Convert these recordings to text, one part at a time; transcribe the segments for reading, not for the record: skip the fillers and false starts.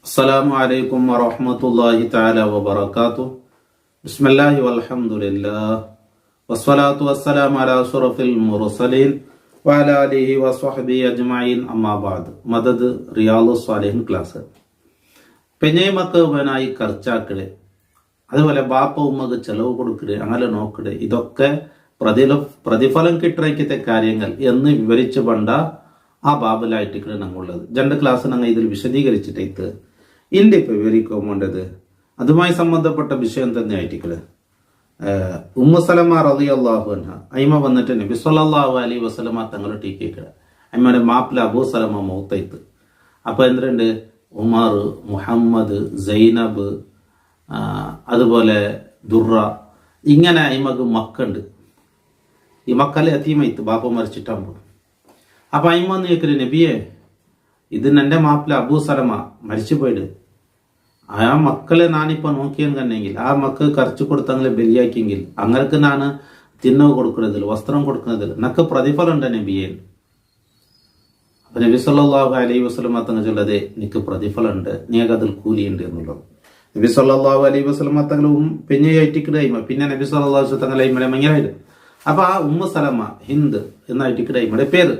അസ്സലാമു അലൈക്കും വറഹ്മത്തുള്ളാഹി തആല വബറകാതുഹു. ബിസ്മില്ലാഹി വൽഹംദുലില്ലാഹ് വസ്സലാത്തു വസ്സലാമു അലാ അഷ്റഫിൽ മുർസലീൻ വഅലാ ആലിഹി വസ്വഹ്ബിഹി അജ്മഈൻ. അമ്മാ ബഅദ്. മദദ് റിയാദുസ് സ്വാലിഹീൻ ക്ലാസ്. പെഞ്ഞൈമക്ക് വനായി ഖർച്ചാക്കല്, അതുപോലെ ബാപ്പ ഉമ്മക്ക് ചെലവ് കൊടുക്കല്, അങ്ങനെ നോക്കല്, ഇതൊക്കെ പ്രതിഫലം കിട്ടറയ്ക്കത്തെ കാര്യങ്ങൾ എന്ന് വിവരിച്ചു പണ്ട ആ ബാബിലായിട്ടിക്കണ് ഞങ്ങളുള്ളത്. രണ്ട് ക്ലാസ് ഞങ്ങൾ ഇതിൽ വിശദീകരിച്ചിട്ടേക്ക് ഇല്ല ഇപ്പൊ വിവരിക്കുമ്പോണ്ടത് അതുമായി സംബന്ധപ്പെട്ട വിഷയം തന്നെ ആയിട്ടിക്കല്. ഉമ്മു സലമ റളിയല്ലാഹു അൻഹ അയിമ വന്നിട്ട് നബി സല്ലല്ലാഹു അലൈഹി വസല്ലമ തങ്ങളുടെ ടീക്കേക്കട അമ്മയുടെ മാപ്പിള അബൂ സലമ മൗത്തൈത്ത്. അപ്പൊ എന്തുണ്ട്, ഉമർ, മുഹമ്മദ്, സൈനബ്, അതുപോലെ ദുറ, ഇങ്ങനെ അയിമക്ക് മക്കുണ്ട്. ഈ മക്കല്ലേ എത്തീമൈത്ത് ബാപ്പ മരിച്ചിട്ടാകുമ്പോൾ. അപ്പൊ അയിമന്ന് കേൾക്കല്, നബിയെ ഇത് എൻ്റെ മാപ്പിള അബൂ സലമ മരിച്ചു പോയിട്ട് ആ മക്കളെ നാനിപ്പോ നോക്കിയെന്ന് കണ്ടെങ്കിൽ ആ മക്കൾ കരച്ചു കൊടുത്തങ്ങനെ ബലിയാക്കിയെങ്കിൽ അങ്ങനെ നാണ് തിന്നവ് കൊടുക്കുന്നതിൽ വസ്ത്രം കൊടുക്കുന്നതിൽ നക്ക് പ്രതിഫലം ഉണ്ട് നബിയെ. അപ്പൊ നബി സല്ലല്ലാഹു അലൈഹി വസല്ലമ തങ്ങൾ ചൊല്ലതെ നിനക്ക് പ്രതിഫലം ഉണ്ട്, നിങ്ങൾക്ക് അതിൽ കൂലിയുണ്ട് എന്നുള്ളത്. നബി സല്ലല്ലാഹു അലൈഹി വസല്ലമ തങ്ങളും പെഞ്ഞയായിട്ടിക്കിടയിമ പിന്നെ നബി സല്ലല്ലാഹു അലൈഹി വസല്ലം തങ്ങളെ ഇമ്മലെ മങ്ങലായിട്ട്. അപ്പൊ ആ ഉമ്മു സലമ ഹിന്ദ് എന്നായിട്ടിക്കിടയിമ്മയുടെ പേര്.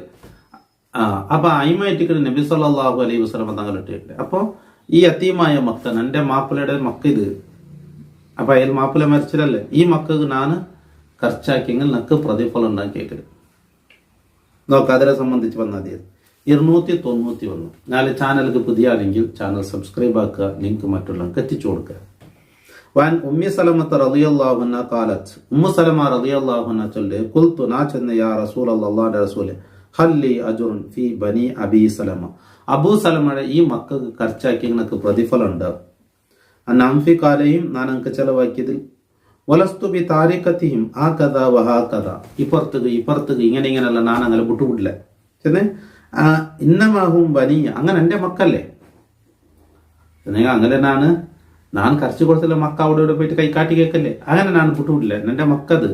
അപ്പൊ അയിമായിട്ടിക്കട നബി സല്ലല്ലാഹു അലൈഹി വസല്ലം തങ്ങളിട്ടുണ്ട്. അപ്പൊ ഈ അത്തീമായ മക്കൻ എൻ്റെ മാപ്പിളയുടെ മക്ക ഇത്. അപ്പൊ അയാൾ മാപ്പിള മരിച്ചതല്ലേ, ഈ മക്കൾക്ക് ഞാൻ ഖർച്ചാക്കിയെങ്കിൽ നക്ക് പ്രതിഫലം ഉണ്ടാക്കിയേക്കല്. നോക്ക അതിനെ സംബന്ധിച്ച് വന്നാൽ 291. നാല് ചാനലിക്ക് പുതിയ ആണെങ്കിൽ ചാനൽ സബ്സ്ക്രൈബ് ആക്കുക, ലിങ്ക് മറ്റുള്ളവർക്ക് എത്തിച്ചു കൊടുക്കുക. വാൻ ഉമ്മി സലമത്ത് റളിയല്ലാഹു അൻഹ ഖാലത്ത്, ഉമ്മു സലമ റളിയല്ലാഹു അൻഹ ചൊല്ലെ, ഖുൽതു നാ ചെന്ന യാ റസൂലല്ലാഹ്, അല്ലാഹുവിന്റെ റസൂലേ, ഹല്ലി അജുറുൻ ഫി ബനി അബി സലമ, അബൂ സലമയുടെ ഈ മക്കൾക്ക് ഖർച്ചാക്കി നിനക്ക് പ്രതിഫലം ഉണ്ട്. അന്നംഫി കാലയും ഞാൻ അങ്ക് ചെലവാക്കിയതിൽ വലസ്തു ബി താരിഖത്തിഹിം ആ കഥ വഹാ കഥ, ഇപ്പുറത്തുക ഇങ്ങനെയല്ല ഞാൻ അങ്ങനെ വിട്ടുവിടില്ല ചെന്നേ. ഇന്നമാഹും ബനി, അങ്ങനെ എൻ്റെ മക്കല്ലേ അങ്ങനെ ഞാൻ ഖർച്ചു കൊടുത്തില്ല, മക്ക അവിടെ ഇവിടെ പോയിട്ട് കൈ കാട്ടി കേൾക്കല്ലേ, അങ്ങനെ ഞാൻ വിട്ടുവിടില്ല, എൻ്റെ മക്കത്.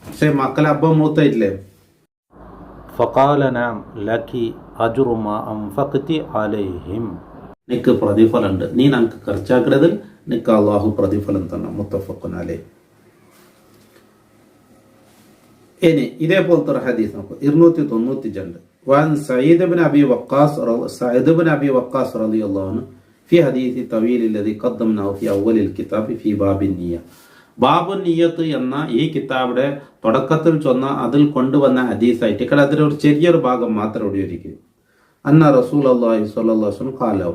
പക്ഷെ മക്കളെ അബ്ബ മൂത്തായിട്ടില്ലേ. ഫഖാല നഅം ലക്കി അജ്റു മാ അൻഫഖതി അലൈഹിം, നിനക്ക് പ്രതിഫലം ഉണ്ട്, നീ നമുക്ക് ഖർച്ചാക്കിടതിൽ നിനക്ക് അല്ലാഹു പ്രതിഫലം തന്നെ. മുത്തഫഖുൻ അലൈഹി. ഇനി ഇതേപോലത്തെ ഒരു ഹദീസ് നോക്കൂ, 292. വൻ സഈദ് ഇബ്നു അബി വഖാസ് റളിയല്ലാഹു അൻഹു ഫി ഹദീസ് തവീൽ الذي قدمناه في اول الكتاب في باب النية, ബാബു നിയ്യത്ത് എന്ന ഈ കിതാബിന്റെ തുടക്കത്തിൽ ചൊന്ന അതിൽ കൊണ്ടുവന്ന ഹദീസായിട്ട് ఇక్కడ അതിലൊരു ചെറിയൊരു ഭാഗം മാത്രം ഉപയോഗിക്കും. അന്ന റസൂലുള്ളാഹി സ്വല്ലല്ലാഹു അലൈഹി വസല്ലം ഖാലു,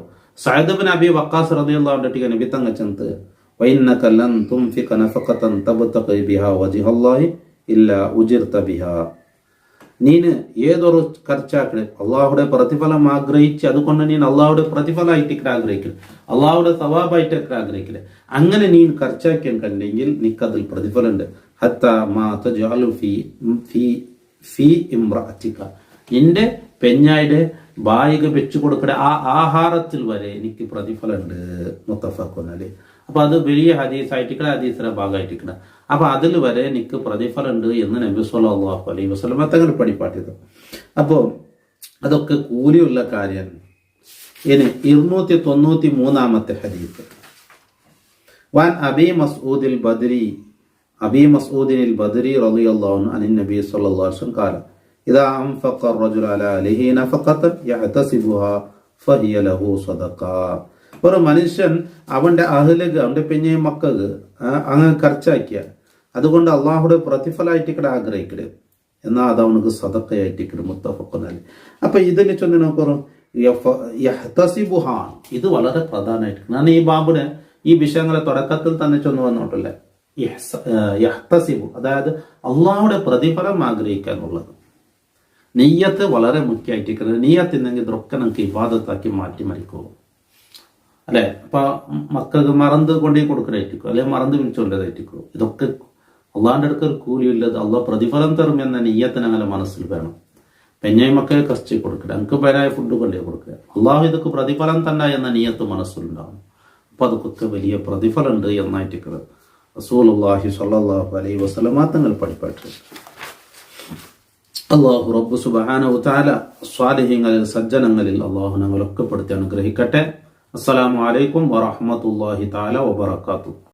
സഅദ് ഇബ്നു അബി വഖാസ് റളിയല്ലാഹു അൻഹു ടിക നബി തങ്ങ ചന്ത്, വഇന്നക ലൻ തുൻഫിക നഫഖതൻ തബ്തഖി ബിഹാ വജ്ഹല്ലാഹി ഇല്ലാ ഉജിർത ബിഹാ, നീന് ഏതൊരു ഖർച്ചാക്കിടെ അള്ളാഹുടെ പ്രതിഫലം ആഗ്രഹിച്ച് അതുകൊണ്ട് നീ അള്ളാഹുടെ പ്രതിഫലമായിട്ട് ആഗ്രഹിക്കല്, അള്ളാഹുടെ സവാബായിട്ട് ആഗ്രഹിക്കല്. അങ്ങനെ നീ ഖർച്ചാക്കിയാൻ കണ്ടെങ്കിൽ നിനക്കതിൽ പ്രതിഫലമുണ്ട്. ഹത്താ മാ തജ്അലു ഫീ ഇംറഅതിക, നിന്റെ പെഞ്ഞായുടെ ബായിക വെച്ചു കൊടുക്കട ആ ആഹാരത്തിൽ വരെ എനിക്ക് പ്രതിഫലമുണ്ട്. മുത്തഫഖുൻ അലൈഹി. അപ്പൊ അത് വലിയ ഹദീസായിട്ടിക്കട, ഹദീസിന്റെ ഭാഗമായിട്ടിക്കട. അപ്പൊ അതിൽ വരെ എനിക്ക് പ്രതിഫലമുണ്ട് എന്ന് നബി സല്ലല്ലാഹു അലൈഹി വസല്ലം തങ്ങൾ പഠിപ്പാട്ടിയത്. അപ്പോ അതൊക്കെ കൂലിയുള്ള കാര്യമാണ്. ഇനി 293 ഹദീസ്. വാൻ അബി മസ്ഊദിൽ ബദ്രി റളിയല്ലാഹു അൻഹു അൻ നബി സല്ലല്ലാഹു അലൈഹി വസല്ലം ഖാല, ഇദാ അൻഫഖ الرجل على اهله نفقة يحتسبها فهي له صدقة, ഒരു മനുഷ്യൻ അവന്റെ അഹ്ലക്ക് അവന്റെ പെഞ്ഞ മക്കൾക്ക് അങ്ങനെ ഖർച്ചാക്കിയ അതുകൊണ്ട് അള്ളാഹുടെ പ്രതിഫലമായിട്ടിക്കടെ ആഗ്രഹിക്കട് എന്നാ അത് അവനക്ക് സദഖയായിട്ടിക്കട്. മുത്തഫഖുൻ അലൈഹി. അപ്പൊ ഇതിനെ ചൊല്ലി നോക്കറോ യഹ്തസിബുഹാൻ, ഇത് വളരെ പ്രധാനമായിട്ട് ഞാൻ ഈ ബാബുനെ ഈ വിഷയങ്ങളെ തുടക്കത്തിൽ തന്നെ ചൊന്നു വന്നോട്ടല്ലേ. യഹ്തസിബു അതായത് അള്ളാഹുടെ പ്രതിഫലം ആഗ്രഹിക്കുക എന്നുള്ളത്. നെയ്യത്ത് വളരെ മുഖ്യമായിട്ടിരിക്കുന്നത്. നെയ്യത്തിന്നെങ്കിൽ ഇതൊക്കെ നമുക്ക് ഇബാദത്താക്കി മാറ്റിമറിക്കോ അല്ലെ. അപ്പൊ മക്കൾക്ക് മറന്ന് കൊണ്ടേ കൊടുക്കലായിരിക്കോ, അല്ലെ മറന്ന് വിളിച്ചുകൊണ്ടതായിരിക്കോ. ഇതൊക്കെ അള്ളാഹിന്റെ അടുക്കൽ കൂലിയുള്ളത്, അള്ളാഹ് പ്രതിഫലം തരും എന്ന നെയ്യത്തിന് അങ്ങനെ മനസ്സിൽ വേണം. പെഞ്ഞായി മക്കളെ കഷ്ടി കൊടുക്കുക, എനിക്ക് പേരായ ഫുഡ് കൊണ്ടേ കൊടുക്കുക, അള്ളാഹു ഇതൊക്കെ പ്രതിഫലം തന്നെ എന്ന നെയ്യത്ത് മനസ്സിലുണ്ടാവും. അപ്പൊ അതൊക്കെ വലിയ പ്രതിഫലം ഉണ്ട് എന്നായിട്ടിരിക്കുന്നത് റസൂലുള്ളാഹി സ്വല്ലല്ലാഹു അലൈഹി വസല്ലം തങ്ങൾ പഠിപ്പാട്ട്. അള്ളാഹു റബ്ബ് സുബ്ഹാനഹു വ തആല സ്വാലിഹീങ്ങളിൽ സജ്ജനങ്ങളിൽ അള്ളാഹു ഞങ്ങളൊക്കെ പെടുത്തി അനുഗ്രഹിക്കട്ടെ. അസ്സലാമു അലൈക്കും വറഹ്മത്തുള്ളാഹി തആല വബറകാതുഹു.